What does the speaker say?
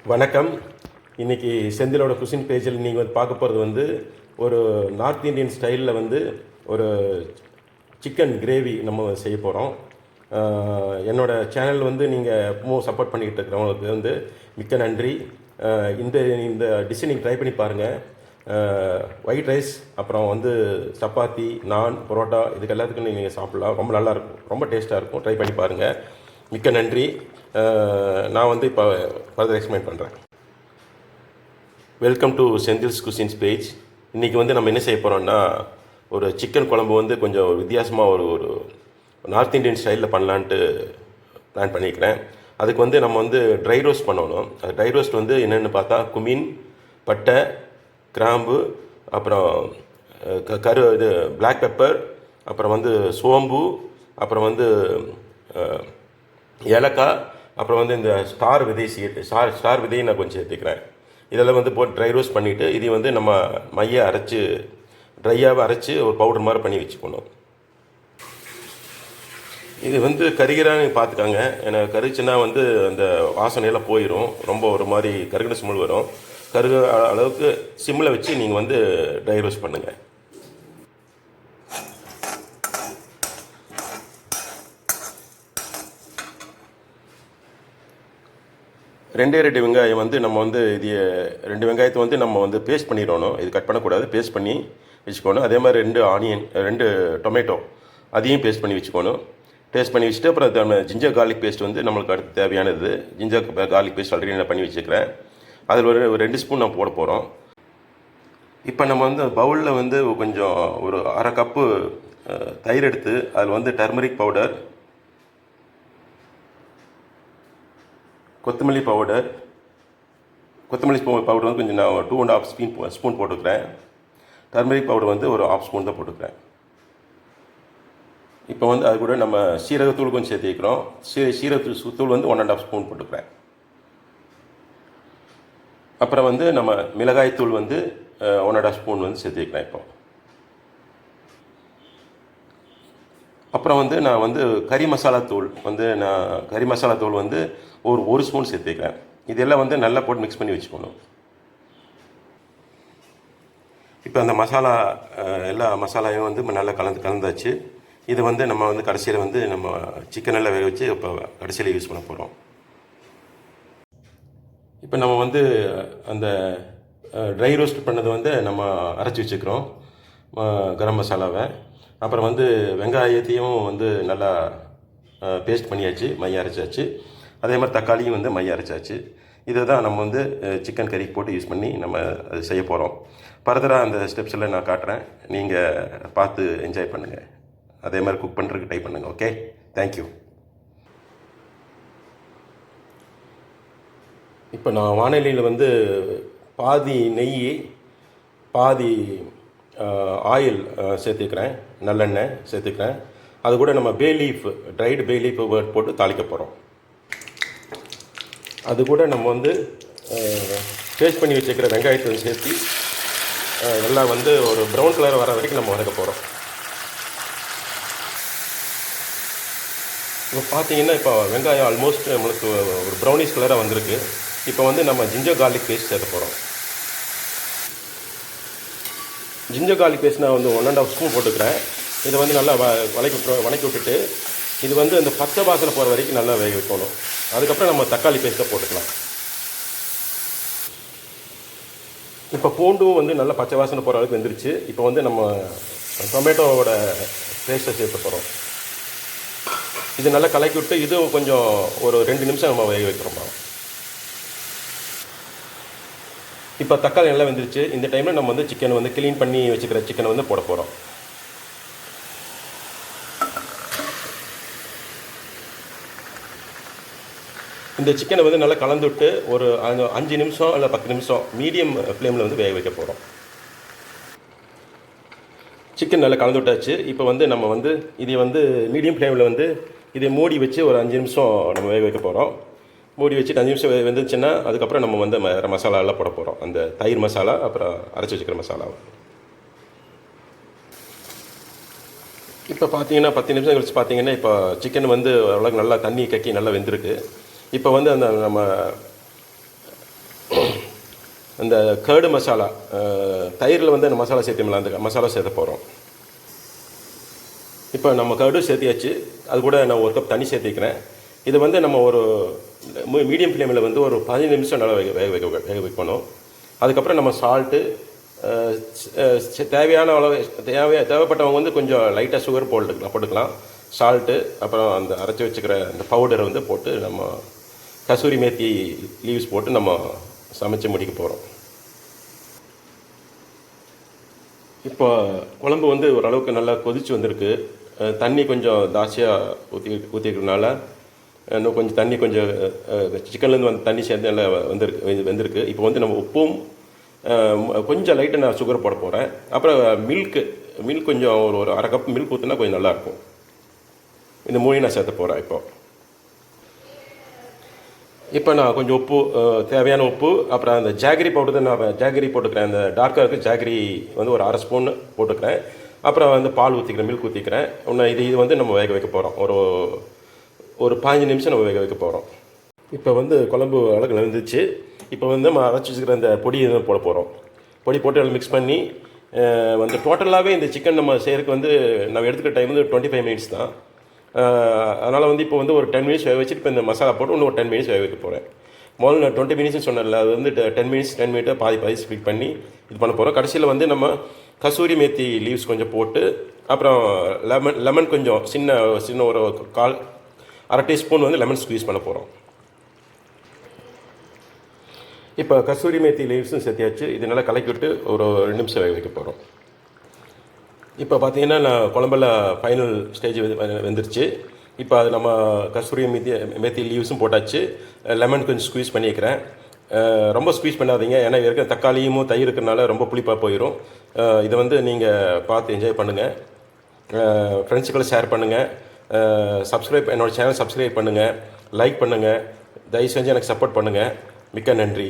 வணக்கம். இன்றைக்கி செந்திலோட குசின் பேஜில் நீங்கள் பார்க்க போகிறது ஒரு நார்த் இந்தியன் ஸ்டைலில் ஒரு சிக்கன் கிரேவி நம்ம செய்ய போகிறோம். என்னோடய சேனல் நீங்கள் எப்பவும் சப்போர்ட் பண்ணிக்கிட்டு இருக்கிறவங்களுக்கு மிக்க நன்றி. இந்த இந்த டிஷ்ஷை நீங்கள் ட்ரை பண்ணி பாருங்கள். ஒயிட் ரைஸ், அப்புறம் சப்பாத்தி, நான், பரோட்டா இதுக்கு எல்லாத்துக்கும் நீங்கள் சாப்பிட்லாம். ரொம்ப நல்லாயிருக்கும், ரொம்ப டேஸ்ட்டாக இருக்கும். ட்ரை பண்ணி பாருங்கள். மிக்க நன்றி. நான் இப்போ ஃபர்தர் எக்ஸ்பிளைன் பண்ணுறேன். Welcome to Senthil's cuisines page. இன்றைக்கி நம்ம என்ன செய்ய போகிறோம்னா, ஒரு சிக்கன் குழம்பு கொஞ்சம் வித்தியாசமாக ஒரு நார்த் இந்தியன் ஸ்டைலில் பண்ணலான்ட்டு பிளான் பண்ணிக்கிறேன். அதுக்கு நம்ம ட்ரை ரோஸ்ட் பண்ணணும். அது ட்ரை ரோஸ்ட் என்னென்னு பார்த்தா குமின், பட்டை, கிராம்பு, அப்புறம் இது பிளாக் பெப்பர், அப்புறம் சோம்பு, அப்புறம் ஏலக்காய், அப்புறம் இந்த ஸ்டார் விதை ஸ்டார் விதையை நான் கொஞ்சம் சேர்த்துக்கிறேன். இதெல்லாம் போட்டு ட்ரை ரோஸ்ட் பண்ணிவிட்டு இது நம்ம மையை அரைச்சி ட்ரையாகவே அரைச்சி ஒரு பவுடர் மாதிரி பண்ணி வச்சுக்கணும். இது கருகிறான்னு பார்த்துக்காங்க. எனக்கு கருச்சுன்னா அந்த வாசனையெல்லாம் போயிடும். ரொம்ப ஒரு மாதிரி கருகின ஸ்மெல் வரும். கருக அளவுக்கு சிம்மில் வச்சு நீங்கள் ட்ரை ரோஸ்ட் பண்ணுங்கள். ரெண்டு வெங்காயம் நம்ம இது 2 வெங்காயத்தை நம்ம பேஸ்ட் பண்ணிடணும். இது கட் பண்ணக்கூடாது, பேஸ்ட் பண்ணி வச்சுக்கணும். அதே மாதிரி 2 ஆனியன், 2 டொமேட்டோ அதையும் பேஸ்ட் பண்ணி வச்சுக்கணும். பேஸ்ட் பண்ணி வச்சுட்டு அப்புறம் ஜிஞ்சர் கார்லிக் பேஸ்ட் நம்மளுக்கு அடுத்து தேவையானது. ஜிஞ்சர் கார்லிக் பேஸ்ட் ஆல்ரெடி நான் பண்ணி வச்சுக்கிறேன். அதில் ஒரு 2 ஸ்பூன் நான் போட போகிறோம். இப்போ நம்ம பவுலில் கொஞ்சம் ஒரு அரை கப்பு தயிர் எடுத்து அதில் டர்மரிக் பவுடர், கொத்தமல்லி பவுடர் கொஞ்சம் நான் 2.5 ஸ்பூன் போட்டுக்கிறேன். டர்மரிக் பவுடர் ஒரு 1/2 ஸ்பூன் தான் போட்டுக்கிறேன். இப்போ அது கூட நம்ம சீரகத்தூள் கொஞ்சம் சேர்த்து வைக்கிறோம். சீரகத்தூள் 1.5 ஸ்பூன் போட்டுக்கிறேன். அப்புறம் நம்ம மிளகாய்த்தூள் 1.5 ஸ்பூன் சேர்த்து வைக்கிறேன். இப்போ அப்புறம் நான் கறி மசாலா தூள் ஒரு ஸ்பூன் சேர்த்துக்கிறேன். இதெல்லாம் நல்லா போட்டு மிக்ஸ் பண்ணி வச்சுக்கணும். இப்போ அந்த மசாலா எல்லா மசாலாவையும் நல்லா கலந்தாச்சு. இது நம்ம கடைசியில் நம்ம சிக்கன் எல்லாம் வேக வச்சு இப்போ கடைசியில் யூஸ் பண்ண போகிறோம். இப்போ நம்ம அந்த ட்ரை ரோஸ்ட் பண்ணது நம்ம அரைச்சி வச்சுக்கிறோம் கரம் மசாலாவை. அப்புறம் வெங்காயத்தையும் நல்லா பேஸ்ட் பண்ணியாச்சு, மைய அரைச்சாச்சு. அதே மாதிரி தக்காளியும் மைய அரைச்சாச்சு. இதை தான் நம்ம சிக்கன் கறிக்கு போட்டு யூஸ் பண்ணி நம்ம அது செய்ய போகிறோம். ஃபர்தராக அந்த ஸ்டெப்ஸ் எல்லாம் நான் காட்டுறேன். நீங்கள் பார்த்து என்ஜாய் பண்ணுங்கள். அதே மாதிரி குக் பண்ணுறதுக்கு ட்ரை பண்ணுங்கள். Okay, thank you. இப்போ நான் வானிலையில் பாதி நெய், பாதி ஆயில் சேர்த்துக்கிறேன், நல்லெண்ணெய் சேர்த்துக்கிறேன். அது கூட நம்ம ட்ரைடு பே லீஃப் போட்டு தாளிக்க போகிறோம். அது கூட நம்ம பேஸ்ட் பண்ணி வச்சுக்கிற வெங்காயத்தை சேர்த்து நல்லா ஒரு ப்ரௌன் கலர் வர வரைக்கும் நம்ம வதக்க போகிறோம். இப்போ பார்த்தீங்கன்னா இப்போ வெங்காயம் ஆல்மோஸ்ட் நம்மளுக்கு ஒரு ப்ரௌனிஷ் கலராக வந்திருக்கு. இப்போ நம்ம ஜிஞ்சர் கார்லிக் பேஸ்ட் சேர்க்க போகிறோம். ஜிஞ்சர் கார்லிக் பேஸ்ட் நான் 1.5 ஸ்பூன் போட்டுக்கிறேன். இதை நல்லா வதக்கி விட்டுட்டு இது அந்த பச்சை வாசனை போகிற வரைக்கும் நல்லா வேக வைக்கணும். அதுக்கப்புறம் நம்ம தக்காளி பேஸ்ட்டை போட்டுக்கலாம். இப்போ பூண்டும் நல்லா பச்சை வாசனை போகிற அளவுக்கு வந்துருச்சு. இப்போ நம்ம டொமேட்டோவோட பேஸ்ட்டை சேர்த்து போகிறோம். இது நல்லா கலக்கி விட்டு இதுவும் கொஞ்சம் ஒரு 2 நிமிஷம் நம்ம வேக வைக்கிறோம். இப்போ தக்காளி நல்லா வெந்துருச்சு. இந்த டைமில் நம்ம சிக்கன் க்ளீன் பண்ணி வச்சுக்கிற சிக்கனை போட போகிறோம். இந்த சிக்கனை நல்லா கலந்து விட்டு ஒரு 5 நிமிஷம் இல்லை 10 நிமிஷம் மீடியம் ஃப்ளேமில் வேக வைக்க போகிறோம். சிக்கன் நல்லா கலந்து விட்டாச்சு. இப்போ நம்ம இதை மீடியம் ஃப்ளேமில் இதை மூடி வச்சு ஒரு 5 நிமிஷம் நம்ம வேக வைக்க போகிறோம். மூடி வச்சுட்டு 5 நிமிஷம் வெந்துச்சுன்னா அதுக்கப்புறம் நம்ம மசாலா எல்லாம் போட போகிறோம். அந்த தயிர் மசாலா, அப்புறம் அரைச்சி வச்சுக்கிற மசாலாவை. இப்போ பார்த்தீங்கன்னா 10 நிமிஷம் கழிச்சு பார்த்தீங்கன்னா இப்போ சிக்கன் ஓரளவுக்கு நல்லா தண்ணி கக்கி நல்லா வெந்திருக்கு. இப்போ அந்த நம்ம அந்த கர்டு மசாலா, தயிரில் வந்து அந்த மசாலா சேர்த்துமில்ல, அந்த மசாலா சேர்த்த போகிறோம். இப்போ நம்ம கர்டு சேர்த்தியாச்சு. அது கூட நான் 1 கப் தண்ணி சேர்த்திக்கிறேன். இது வந்து நம்ம ஒரு மீடியம் ஃப்ளேமில் வந்து ஒரு 15 நிமிஷம் நல்லா வேக வைக்கணும். அதுக்கப்புறம் நம்ம சால்ட்டு, தேவையான அளவு தேவைப்பட்டவங்க வந்து கொஞ்சம் லைட்டாக சுகர் போட்டுக்கலாம். சால்ட்டு, அப்புறம் அந்த அரைச்சி வச்சுக்கிற அந்த பவுடரை வந்து போட்டு நம்ம கசூரி மேத்தி லீவ்ஸ் போட்டு நம்ம சமைச்சு முடிக்க போகிறோம். இப்போ குழம்பு வந்து ஓரளவுக்கு நல்லா கொதிச்சு வந்திருக்கு. தண்ணி கொஞ்சம் ஜாஸ்தியாக ஊற்றிக்கிறதுனால இன்னும் கொஞ்சம் தண்ணி கொஞ்சம் சிக்கன்லேருந்து வந்து தண்ணி சேர்ந்து நல்லா வெந்திருக்கு. இப்போ வந்து நம்ம உப்பும் கொஞ்சம் லைட்டாக நான் சுகர் போட போகிறேன். அப்புறம் மில்க் கொஞ்சம் ஒரு 1/2 கப் மில்க் ஊற்றினா கொஞ்சம் நல்லாயிருக்கும். இந்த மூணையும் நான் சேர்த்த போகிறேன். இப்போ நான் கொஞ்சம் உப்பு, தேவையான உப்பு, அப்புறம் அந்த ஜாகரி பவுடர் தான் நான் ஜாகரி போட்டுக்கிறேன். அந்த டார்க்காக இருக்குது ஜாகரி வந்து ஒரு 1/2 ஸ்பூன் போட்டுக்கிறேன். அப்புறம் வந்து பால் ஊற்றிக்கிறேன், மில்க் ஊற்றிக்கிறேன். இன்னும் இது வந்து நம்ம வேக வைக்க போகிறோம். ஒரு 15 நிமிஷம் நம்ம வேக வைக்க போகிறோம். இப்போ வந்து குழம்பு அழகு வந்துச்சு. இப்போ வந்து நம்ம அரைச்சி வச்சுக்கிற அந்த பொடி போட போகிறோம். பொடி போட்டு எல்லாம் மிக்ஸ் பண்ணி வந்து டோட்டலாகவே இந்த சிக்கன் நம்ம செய்கிறதுக்கு வந்து நம்ம எடுத்துக்கிற டைம் வந்து 25 மினிட்ஸ் தான். அதனால் வந்து இப்போ வந்து ஒரு 10 மினிட்ஸ் வேக வச்சுட்டு இப்போ இந்த மசாலா போட்டு இன்னும் ஒரு 10 மினிட்ஸ் வேக வைக்க போகிறேன். முதல்ல நான் 20 மினிட்ஸ்னு சொன்னேன்ல, அது வந்து 10 மினிட்டாக பாதி ஸ்ப்ளிட் பண்ணி இது பண்ண போகிறோம். கடைசியில் வந்து நம்ம கசூரி மேத்தி லீவ்ஸ் கொஞ்சம் போட்டு, அப்புறம் லெமன் கொஞ்சம் சின்ன ஒரு 1/2 டீஸ்பூன் வந்து லெமன் ஸ்க்வீஸ் பண்ண போகிறோம். இப்போ கசூரி மேத்தி லீவ்ஸும் சேர்த்தியாச்சு. இது நல்லா கலக்கி விட்டு ஒரு 2 நிமிஷம் வேக வைக்க போகிறோம். இப்போ பார்த்தீங்கன்னா நான் குழம்பெல்லாம் ஃபைனல் ஸ்டேஜ் வந்துருச்சு. இப்போ அது நம்ம கஸ்தூரி மேத்தி லீவ்ஸும் போட்டாச்சு. லெமன் கொஞ்சம் ஸ்க்வீஸ் பண்ணிக்கிறேன். ரொம்ப ஸ்க்வீஸ் பண்ணாதீங்க, ஏன்னா இருக்கிற தக்காளியும் தயிர் இருக்கிறனால ரொம்ப புளிப்பாக போயிடும். இதை வந்து நீங்கள் பார்த்து என்ஜாய் பண்ணுங்கள். ஃப்ரெண்ட்ஸுக்களை ஷேர் பண்ணுங்கள். என்னோடய சேனல் சப்ஸ்கிரைப் பண்ணுங்கள், லைக் பண்ணுங்கள். தயவு செஞ்சு எனக்கு சப்போர்ட் பண்ணுங்கள். மிக்க நன்றி.